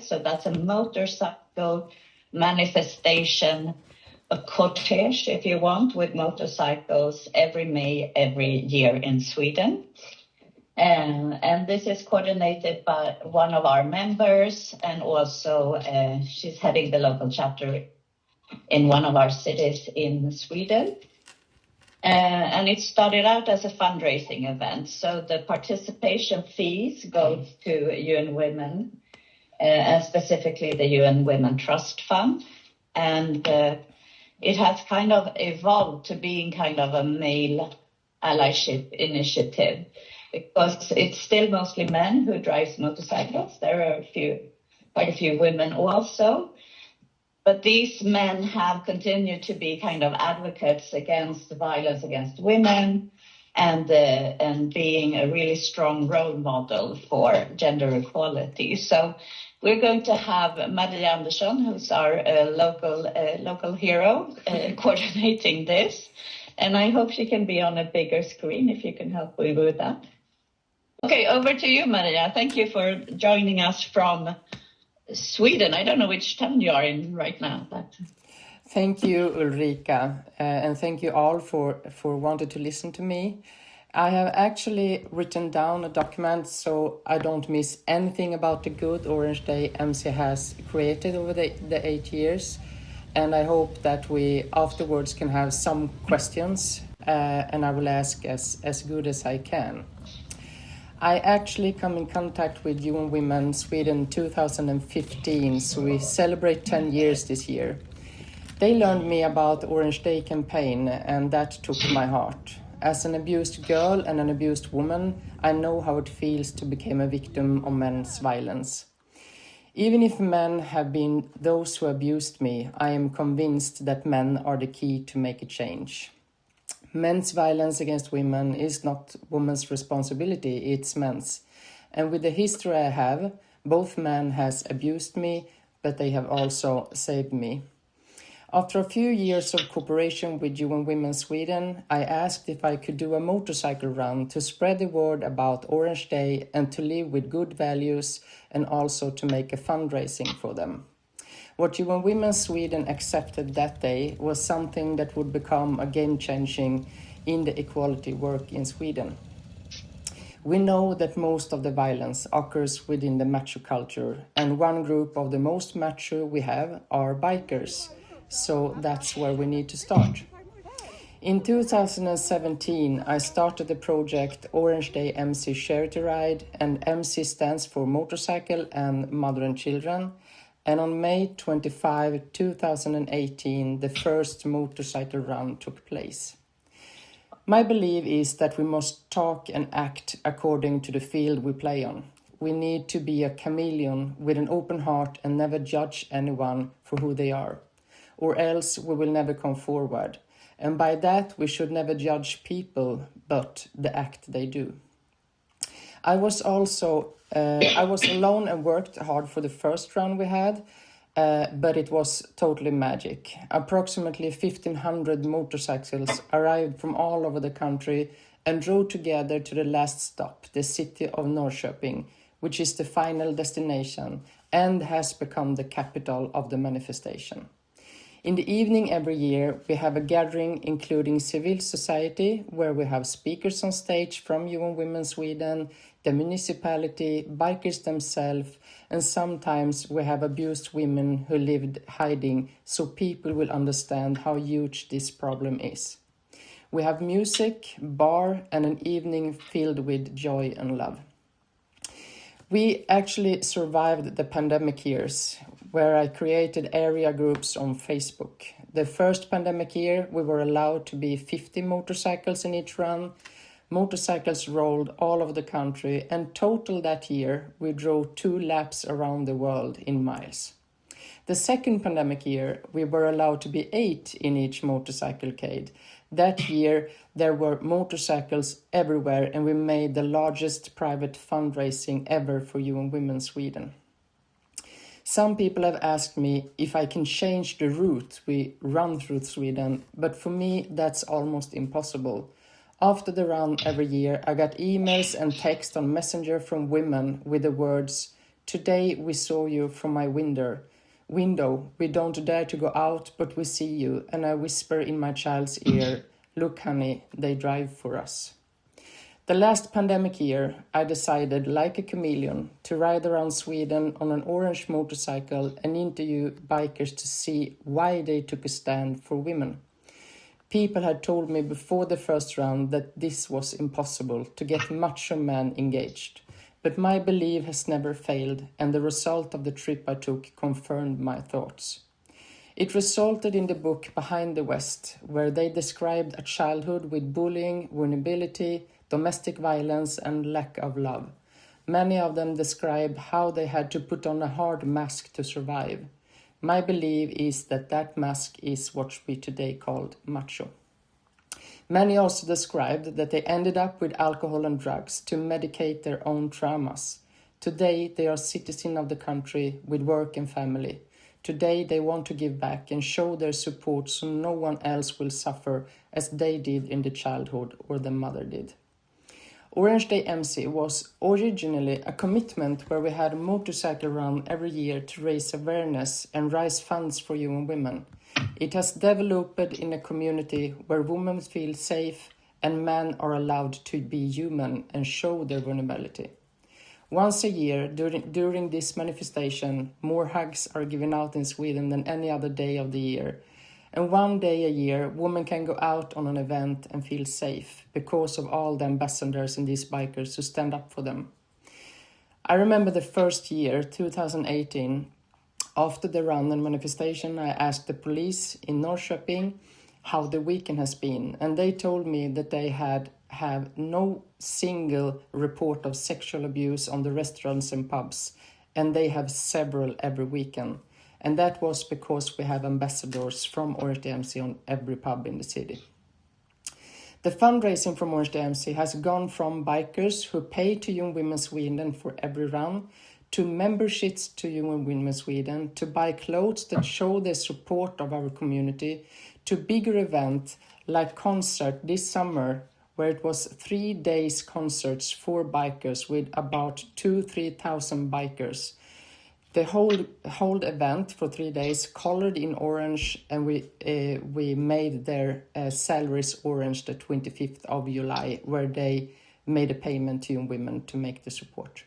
So that's a motorcycle manifestation, a cortege, if you want, with motorcycles every May, every year in Sweden. And this is coordinated by one of our members, and also she's heading the local chapter in one of our cities in Sweden. And it started out as a fundraising event. So the participation fees go to UN Women, and specifically the UN Women Trust Fund. And it has kind of evolved to being kind of a male allyship initiative, because it's still mostly men who drive motorcycles. There are quite a few women also. But these men have continued to be kind of advocates against violence against women, and being a really strong role model for gender equality. So we're going to have Maria Andersson, who's our local hero, coordinating this. And I hope she can be on a bigger screen if you can help me with that. Okay, over to you, Maria. Thank you for joining us from Sweden. I don't know which town you are in right now, but thank you, Ulrika, and thank you all for wanting to listen to me. I have actually written down a document so I don't miss anything about the good Orange Day MC has created over the 8 years, and I hope that we afterwards can have some questions, and I will ask as good as I can. I actually come in contact with UN Women Sweden 2015, so we celebrate 10 years this year. They learned me about the Orange Day campaign, and that took my heart. As an abused girl and an abused woman, I know how it feels to become a victim of men's violence. Even if men have been those who abused me, I am convinced that men are the key to make a change. Men's violence against women is not women's responsibility, it's men's. And with the history I have, both men has abused me, but they have also saved me. After a few years of cooperation with UN Women Sweden, I asked if I could do a motorcycle run to spread the word about Orange Day and to live with good values, and also to make a fundraising for them. What UN Women Sweden accepted that day was something that would become a game-changing in the equality work in Sweden. We know that most of the violence occurs within the macho culture, and one group of the most macho we have are bikers. So that's where we need to start. In 2017, I started the project Orange Day MC Charity Ride, and MC stands for Motorcycle and Mother and Children. And on May 25, 2018, the first motorcycle run took place. My belief is that we must talk and act according to the field we play on. We need to be a chameleon with an open heart and never judge anyone for who they are, or else we will never come forward. And by that, we should never judge people, but the act they do. I was alone and worked hard for the first run we had, but it was totally magic. Approximately 1,500 motorcycles arrived from all over the country and drove together to the last stop, the city of Norrköping, which is the final destination and has become the capital of the manifestation. In the evening every year, we have a gathering including civil society, where we have speakers on stage from UN Women Sweden, the municipality, bikers themselves, and sometimes we have abused women who lived hiding, so people will understand how huge this problem is. We have music, bar, and an evening filled with joy and love. We actually survived the pandemic years, where I created area groups on Facebook. The first pandemic year, we were allowed to be 50 motorcycles in each run. Motorcycles rolled all over the country, and total that year, we drove 2 laps around the world in miles. The second pandemic year, we were allowed to be 8 in each motorcyclecade. That year, there were motorcycles everywhere, and we made the largest private fundraising ever for UN Women Sweden. Some people have asked me if I can change the route we run through Sweden, but for me, that's almost impossible. After the run every year, I got emails and text on Messenger from women with the words, Today we saw you from my window. We don't dare to go out, but we see you, and I whisper in my child's ear, look, honey, they drive for us. The last pandemic year, I decided, like a chameleon, to ride around Sweden on an orange motorcycle and interview bikers to see why they took a stand for women. People had told me before the first round that this was impossible to get macho men engaged. But my belief has never failed, and the result of the trip I took confirmed my thoughts. It resulted in the book Behind the West, where they described a childhood with bullying, vulnerability, domestic violence, and lack of love. Many of them described how they had to put on a hard mask to survive. My belief is that that mask is what we today call macho. Many also described that they ended up with alcohol and drugs to medicate their own traumas. Today they are citizens of the country with work and family. Today they want to give back and show their support so no one else will suffer as they did in the childhood or their mother did. Orange Day MC was originally a commitment where we had a motorcycle run every year to raise awareness and raise funds for UN women. It has developed in a community where women feel safe and men are allowed to be human and show their vulnerability. Once a year, during this manifestation, more hugs are given out in Sweden than any other day of the year. And one day a year, women can go out on an event and feel safe because of all the ambassadors and these bikers who stand up for them. I remember the first year, 2018, after the run and manifestation, I asked the police in Norrköping how the weekend has been, and they told me that they have no single report of sexual abuse on the restaurants and pubs, and they have several every weekend. And that was because we have ambassadors from Orange DMC on every pub in the city. The fundraising from Orange DMC has gone from bikers who pay to UN Women Sweden for every run, to memberships to UN Women Sweden, to buy clothes that show the support of our community, to bigger events like concert this summer, where it was 3 days concerts for bikers with about 2,000-3,000 bikers. The whole event for 3 days colored in orange, and we made their salaries orange the 25th of July, where they made a payment to young women to make the support.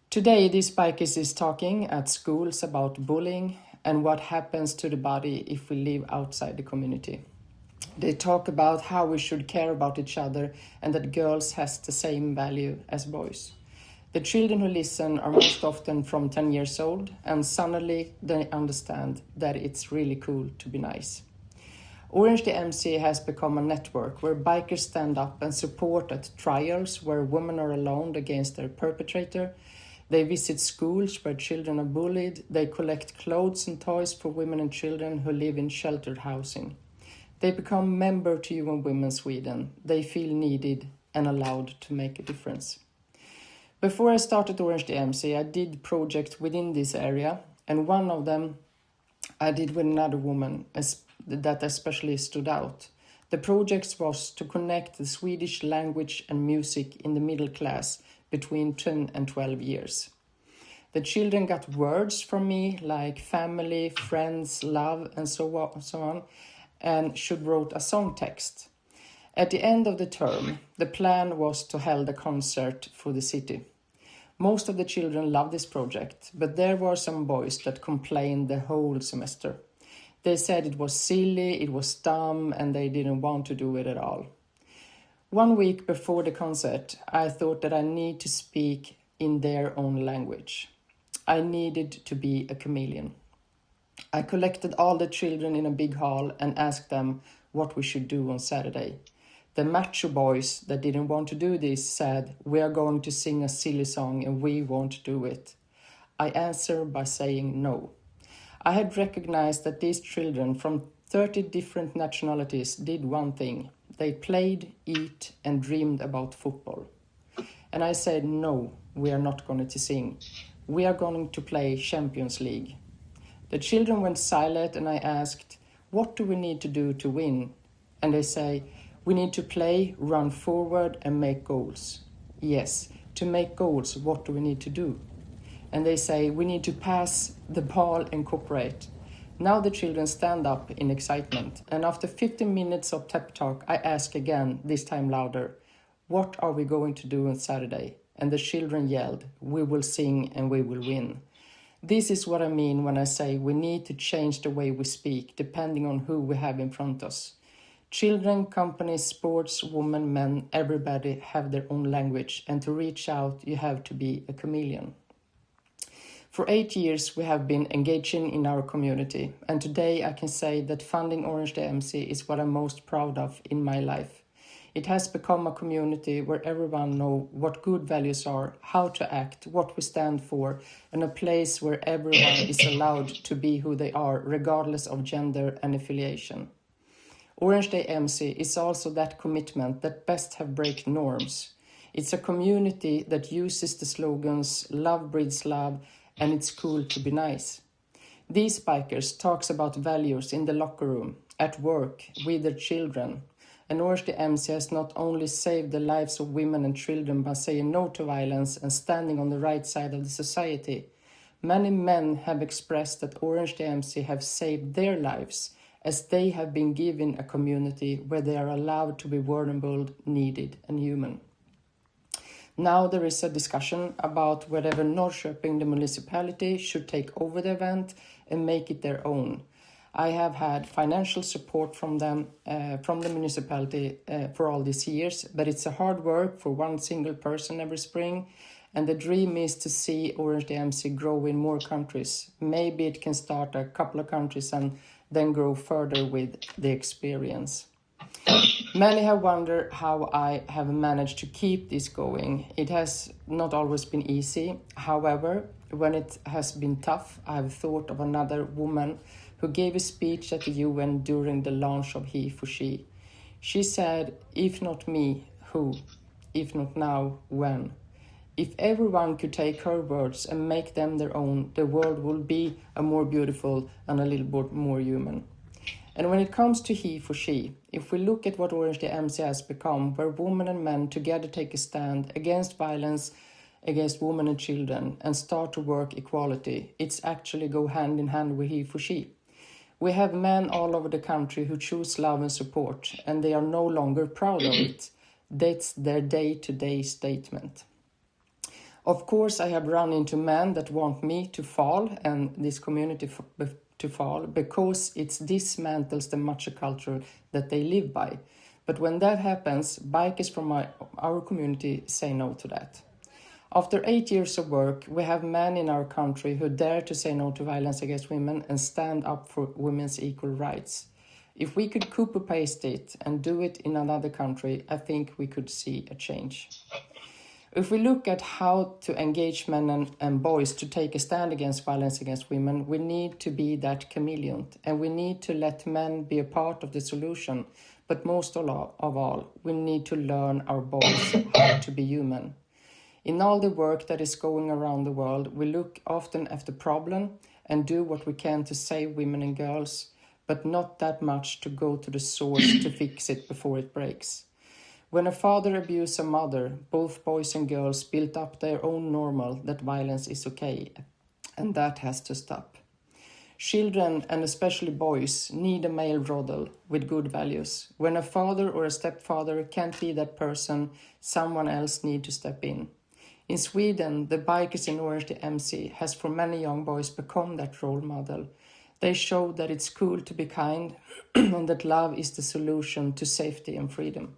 Today, these bikers is talking at schools about bullying and what happens to the body if we live outside the community. They talk about how we should care about each other and that girls has the same value as boys. The children who listen are most often from 10 years old, and suddenly they understand that it's really cool to be nice. Orange DMC has become a network where bikers stand up and support at trials where women are alone against their perpetrator. They visit schools where children are bullied. They collect clothes and toys for women and children who live in sheltered housing. They become member to UN Women Sweden. They feel needed and allowed to make a difference. Before I started Orange DMC, I did projects within this area, and one of them I did with another woman that especially stood out. The project was to connect the Swedish language and music in the middle class between 10 and 12 years. The children got words from me like family, friends, love, and so on, and should wrote a song text. At the end of the term, the plan was to hold a concert for the city. Most of the children loved this project, but there were some boys that complained the whole semester. They said it was silly, it was dumb, and they didn't want to do it at all. 1 week before the concert, I thought that I need to speak in their own language. I needed to be a chameleon. I collected all the children in a big hall and asked them what we should do on Saturday. The macho boys that didn't want to do this said, "We are going to sing a silly song and we won't do it." I answered by saying no. I had recognized that these children from 30 different nationalities did one thing. They played, eat, and dreamed about football. And I said, no, we are not going to sing. We are going to play Champions League. The children went silent and I asked, what do we need to do to win? And they say, we need to play, run forward and make goals. Yes, to make goals, what do we need to do? And they say, we need to pass the ball and cooperate. Now the children stand up in excitement. And after 15 minutes of pep talk, I ask again, this time louder, what are we going to do on Saturday? And the children yelled, we will sing and we will win. This is what I mean when I say we need to change the way we speak, depending on who we have in front of us. Children, companies, sports, women, men, everybody have their own language, and to reach out, you have to be a chameleon. For 8 years, we have been engaging in our community, and today I can say that funding Orange DMC is what I'm most proud of in my life. It has become a community where everyone knows what good values are, how to act, what we stand for, and a place where everyone is allowed to be who they are, regardless of gender and affiliation. Orange Day MC is also that commitment that best have break norms. It's a community that uses the slogans love breeds love and it's cool to be nice. These bikers talks about values in the locker room, at work, with their children. And Orange Day MC has not only saved the lives of women and children by saying no to violence and standing on the right side of the society. Many men have expressed that Orange Day MC have saved their lives, as they have been given a community where they are allowed to be vulnerable, needed and human. Now there is a discussion about whether Norrköping, the municipality, should take over the event and make it their own. I have had financial support from them, from the municipality for all these years, but it's a hard work for one single person every spring, and the dream is to see Orange DMC grow in more countries. Maybe it can start a couple of countries and then grow further with the experience. Many have wondered how I have managed to keep this going. It has not always been easy. However, when it has been tough, I have thought of another woman who gave a speech at the UN during the launch of He for She. She said, if not me, who? If not now, when? If everyone could take her words and make them their own, the world would be a more beautiful and a little bit more human. And when it comes to He for She, if we look at what Orange DMC has become, where women and men together take a stand against violence against women and children and start to work equality, it's actually go hand in hand with He for She. We have men all over the country who choose love and support, and they are no longer proud of it. That's their day-to-day statement. Of course, I have run into men that want me to fall and this community to fall because it dismantles the macho culture that they live by. But when that happens, bikers from our community say no to that. After 8 years of work, we have men in our country who dare to say no to violence against women and stand up for women's equal rights. If we could copy-paste it and do it in another country, I think we could see a change. If we look at how to engage men and boys to take a stand against violence against women, we need to be that chameleon, and we need to let men be a part of the solution. But most of all, we need to learn our boys how to be human. In all the work that is going around the world, we look often at the problem and do what we can to save women and girls, but not that much to go to the source to fix it before it breaks. When a father abused a mother, both boys and girls built up their own normal that violence is okay, and that has to stop. Children, and especially boys, need a male model with good values. When a father or a stepfather can't be that person, someone else needs to step in. In Sweden, the bikers in Orange DMC has for many young boys become that role model. They show that it's cool to be kind and that love is the solution to safety and freedom.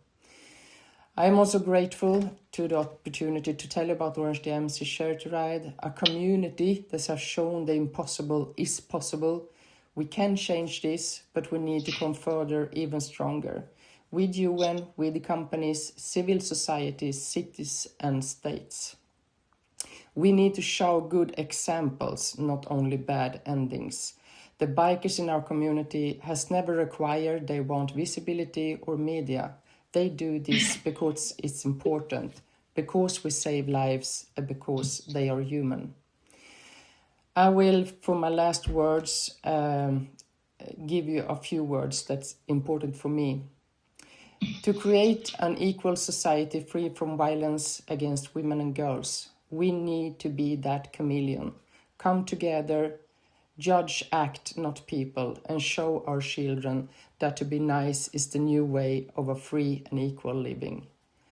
I am also grateful to the opportunity to tell you about Orange DMC Charity Ride, a community that has shown the impossible is possible. We can change this, but we need to come further, even stronger. With UN, with companies, civil societies, cities and states. We need to show good examples, not only bad endings. The bikers in our community has never required they want visibility or media. They do this because it's important, because we save lives, and because they are human. I will, for my last words, give you a few words that's important for me. To create an equal society free from violence against women and girls, we need to be that chameleon. Come together, judge, act, not people, and show our children that to be nice is the new way of a free and equal living.